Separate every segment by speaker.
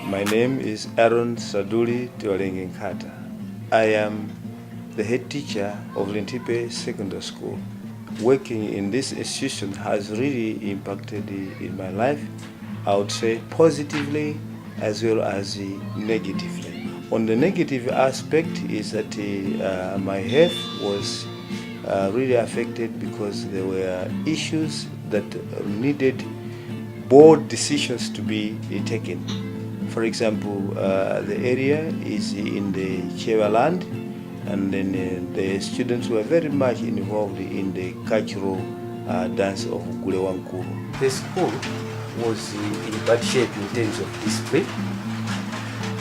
Speaker 1: My name is Aaron Saduli Teolenge Nkhata. I am the head teacher of Lintipe Secondary School. Working in this institution has really impacted in my life, I would say positively as well as negatively. On the negative aspect is that my health was really affected because there were issues that needed board decisions to be taken. For example, the area is in the Chewa land, and then the students were very much involved in the cultural dance of Gulewankuru.
Speaker 2: The school was in bad shape in terms of discipline.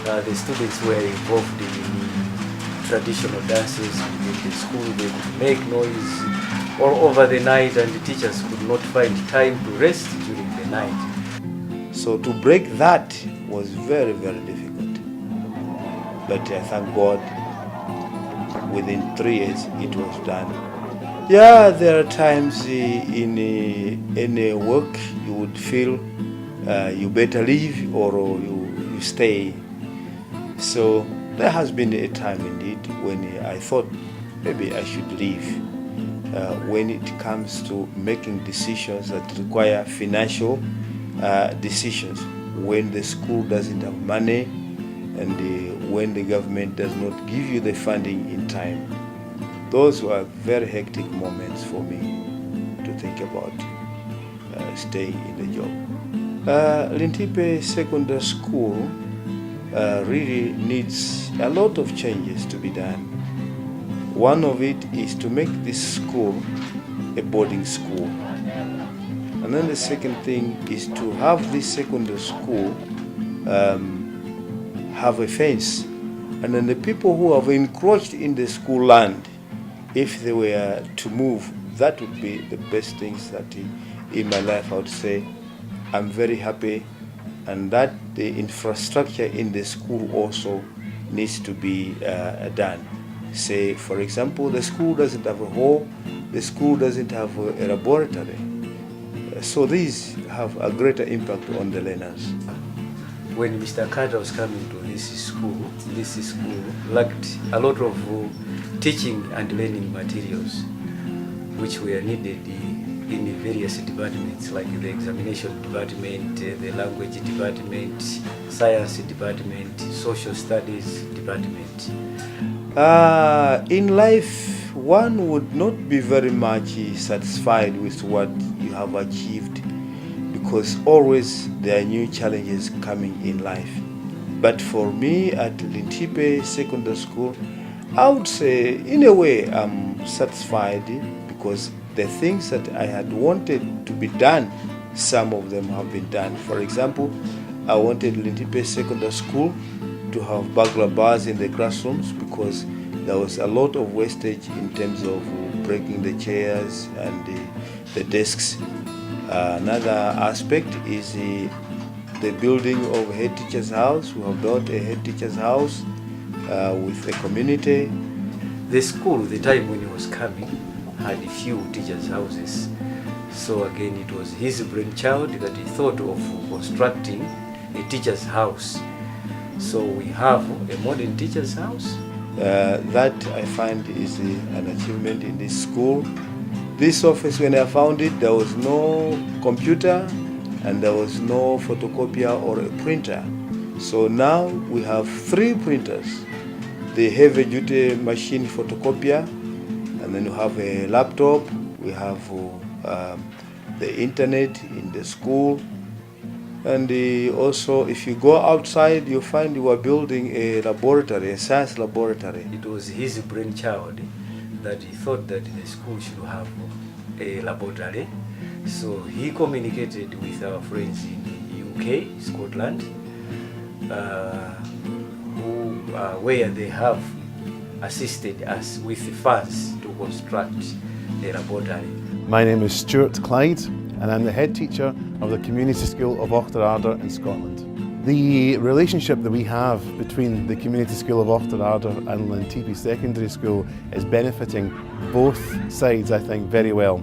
Speaker 2: The students were involved in traditional dances in the school. They could make noise all over the night, and the teachers could not find time to rest during the night.
Speaker 1: So to break that was very, very difficult. But I thank God, within 3 years it was done. Yeah, there are times in any work you would feel you better leave or you stay. So there has been a time indeed when I thought maybe I should leave. When it comes to making decisions that require financial decisions, when the school doesn't have money and when the government does not give you the funding in time. Those were very hectic moments for me to think about staying in the job. Lintipe Secondary School really needs a lot of changes to be done. One of it is to make this school a boarding school. And then the second thing is to have this secondary school have a fence. And then the people who have encroached in the school land, if they were to move, that would be the best things that in my life I would say I'm very happy, and that the infrastructure in the school also needs to be done. Say, for example, the school doesn't have a hall, the school doesn't have a laboratory. So these have a greater impact on the learners.
Speaker 2: When Mr. Nkhata was coming to this school lacked a lot of teaching and learning materials which were needed in the various departments like the examination department, the language department, science department, social studies department.
Speaker 1: In life, one would not be very much satisfied with what you have achieved because always there are new challenges coming in life. But for me at Lintipe Secondary School, I would say in a way I'm satisfied because the things that I had wanted to be done, some of them have been done. For example, I wanted Lintipe Secondary School to have burglar bars in the classrooms because there was a lot of wastage in terms of breaking the chairs and the desks. Another aspect is the building of a head teacher's house. We have built a head teacher's house with a community.
Speaker 2: The school, the time when he was coming, had a few teachers' houses. So again, it was his brainchild that he thought of constructing a teacher's house. So we have a modern teacher's house.
Speaker 1: That I find is an achievement in this school. This office, when I found it, there was no computer and there was no photocopier or a printer. So now we have 3 printers. The heavy duty machine photocopier, and then we have a laptop, we have the internet in the school. And also, if you go outside, you find you are building a laboratory, a science laboratory.
Speaker 2: It was his brainchild that he thought that the school should have a laboratory. So he communicated with our friends in the UK, Scotland, where they have assisted us with the funds to construct a laboratory.
Speaker 3: My name is Stuart Clyde, and I'm the head teacher of the Community School of Auchterarder in Scotland. The relationship that we have between the Community School of Auchterarder and Lintipe Secondary School is benefiting both sides, I think, very well.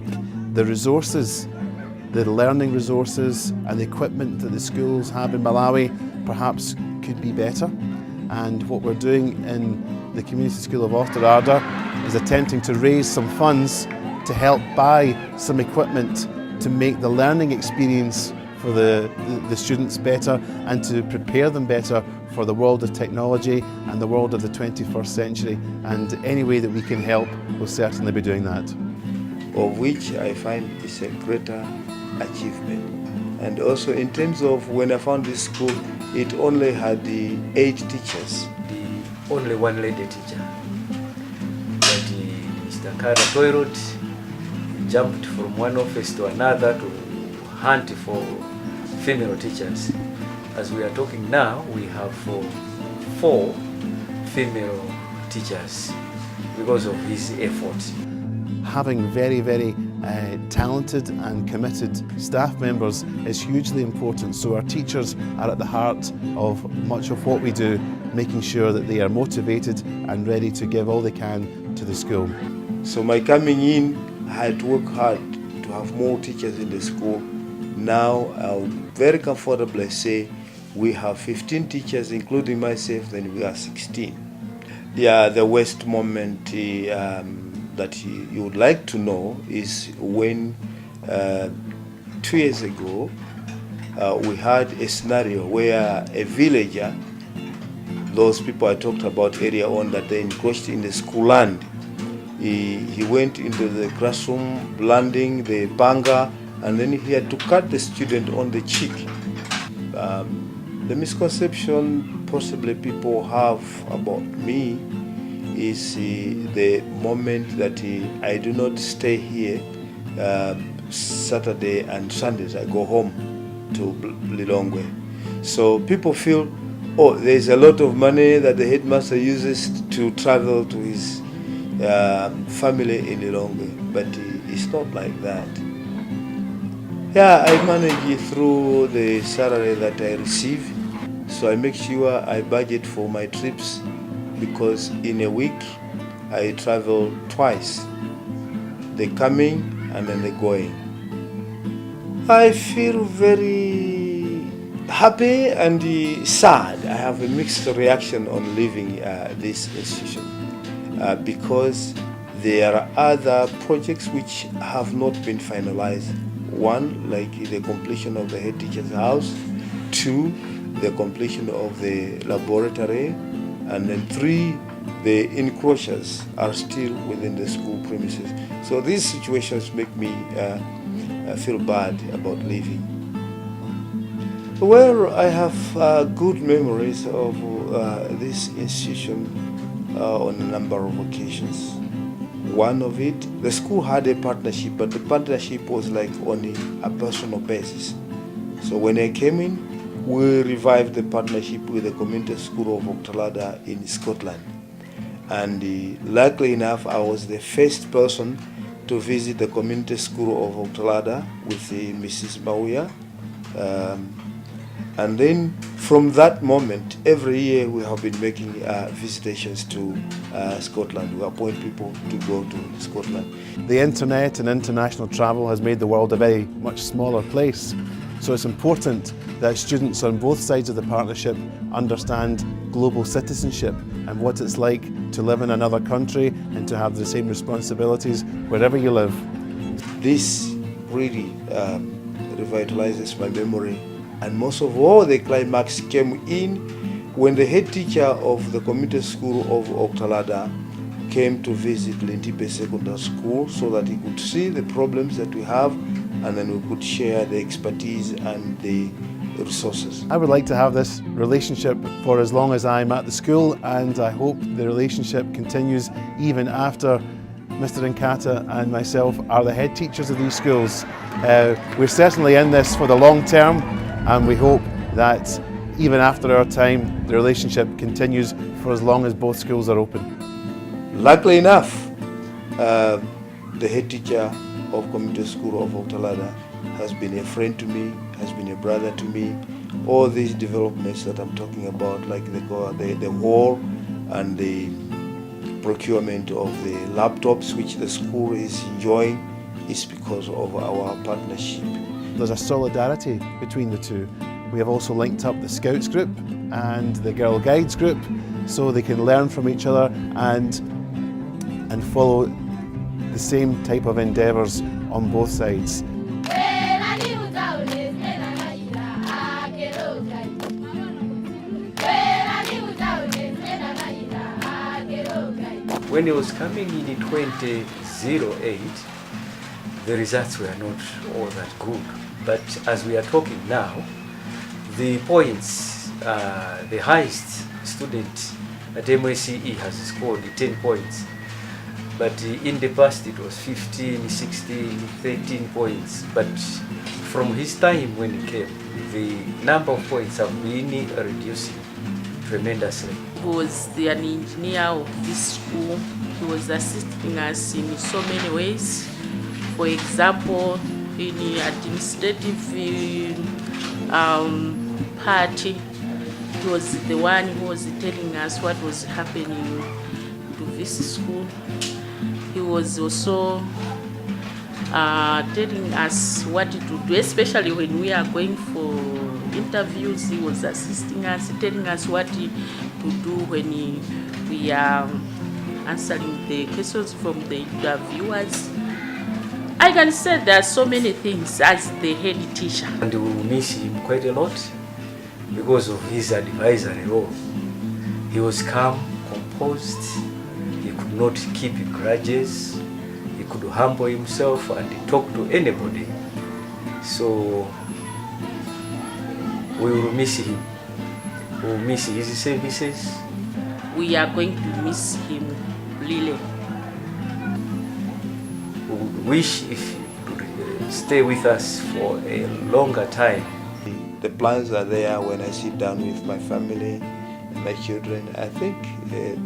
Speaker 3: The resources the learning resources and the equipment that the schools have in Malawi perhaps could be better. And what we're doing in the Community School of Orterada is attempting to raise some funds to help buy some equipment to make the learning experience for the students better and to prepare them better for the world of technology and the world of the 21st century. And any way that we can help, we'll certainly be doing that.
Speaker 1: Of which I find is a greater achievement. And also in terms of when I found this school, it only had 8 teachers.
Speaker 2: The only one lady teacher. But Mr. Nkhata toiled, jumped from one office to another to hunt for female teachers. As we are talking now, we have 4 female teachers because of his efforts.
Speaker 3: Having very talented and committed staff members is hugely important, so our teachers are at the heart of much of what we do, making sure that they are motivated and ready to give all they can to the school.
Speaker 1: So my coming in, I had to work hard to have more teachers in the school. Now I'll very comfortably say we have 15 teachers, including myself, then we are 16. Yeah, the worst moment that you would like to know is when 2 years ago we had a scenario where a villager, those people I talked about earlier on, that they encroached in the school land, he went into the classroom, landing the panga, and then he had to cut the student on the cheek. The misconception possibly people have about me is the moment that I do not stay here Saturday and Sundays. I go home to Lilongwe. So people feel, oh, there's a lot of money that the headmaster uses to travel to his family in Lilongwe, but it's not like that. Yeah, I manage through the salary that I receive, so I make sure I budget for my trips, because in a week I travel twice, the coming and then the going. I feel very happy and sad. I have a mixed reaction on leaving this institution because there are other projects which have not been finalized. One, like the completion of the head teacher's house. 2, the completion of the laboratory. And then 3, the enclosures are still within the school premises. So these situations make me feel bad about leaving. Well, I have good memories of this institution on a number of occasions. One of it, the school had a partnership, but the partnership was like on a personal basis. So when I came in, we revived the partnership with the Community School of Orterada in Scotland. And luckily enough, I was the first person to visit the Community School of Orterada with Mrs. Mauya. And then from that moment, every year we have been making visitations to Scotland. We appoint people to go to Scotland.
Speaker 3: The internet and international travel has made the world a very much smaller place. So it's important that students on both sides of the partnership understand global citizenship and what it's like to live in another country and to have the same responsibilities wherever you live.
Speaker 1: This really revitalizes my memory. And most of all, the climax came in when the head teacher of the Community School of Orterada came to visit Lintipe Secondary School so that he could see the problems that we have, and then we could share the expertise and the resources.
Speaker 3: I would like to have this relationship for as long as I'm at the school, and I hope the relationship continues even after Mr. Nkhata and myself are the head teachers of these schools. We're certainly in this for the long term, and we hope that even after our time, the relationship continues for as long as both schools are open.
Speaker 1: Luckily enough, the head teacher of Community School of Orterada has been a friend to me, has been a brother to me. All these developments that I'm talking about, like the wall and the procurement of the laptops which the school is enjoying, is because of our partnership.
Speaker 3: there's a solidarity between the two. We have also linked up the Scouts group and the Girl Guides group so they can learn from each other and follow the same type of endeavours on both sides.
Speaker 2: When he was coming in 2008, the results were not all that good. But as we are talking now, the points, the highest student at MSCE has scored 10 points. But in the past it was 15, 16, 13 points. But from his time when he came, the number of points have been reducing tremendously.
Speaker 4: He was an engineer of this school. He was assisting us in so many ways. For example, in the administrative party, he was the one who was telling us what was happening to this school. He was also telling us what to do, especially when we are going for interviews. He was assisting us, telling us what to do when we are answering the questions from the interviewers. I can say there are so many things as the head teacher.
Speaker 2: And we will miss him quite a lot because of his advisory role. He was calm, composed, he could not keep grudges, he could humble himself and talk to anybody. So we will miss him. We will miss his services.
Speaker 4: We are going to miss him, really.
Speaker 2: We would wish if he could stay with us for a longer time.
Speaker 1: The plans are there when I sit down with my family, my children. I think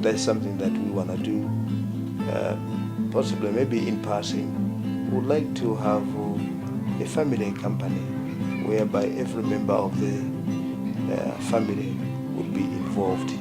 Speaker 1: that's something that we want to do, possibly maybe in passing. We would like to have a family company whereby every member of the family would be involved.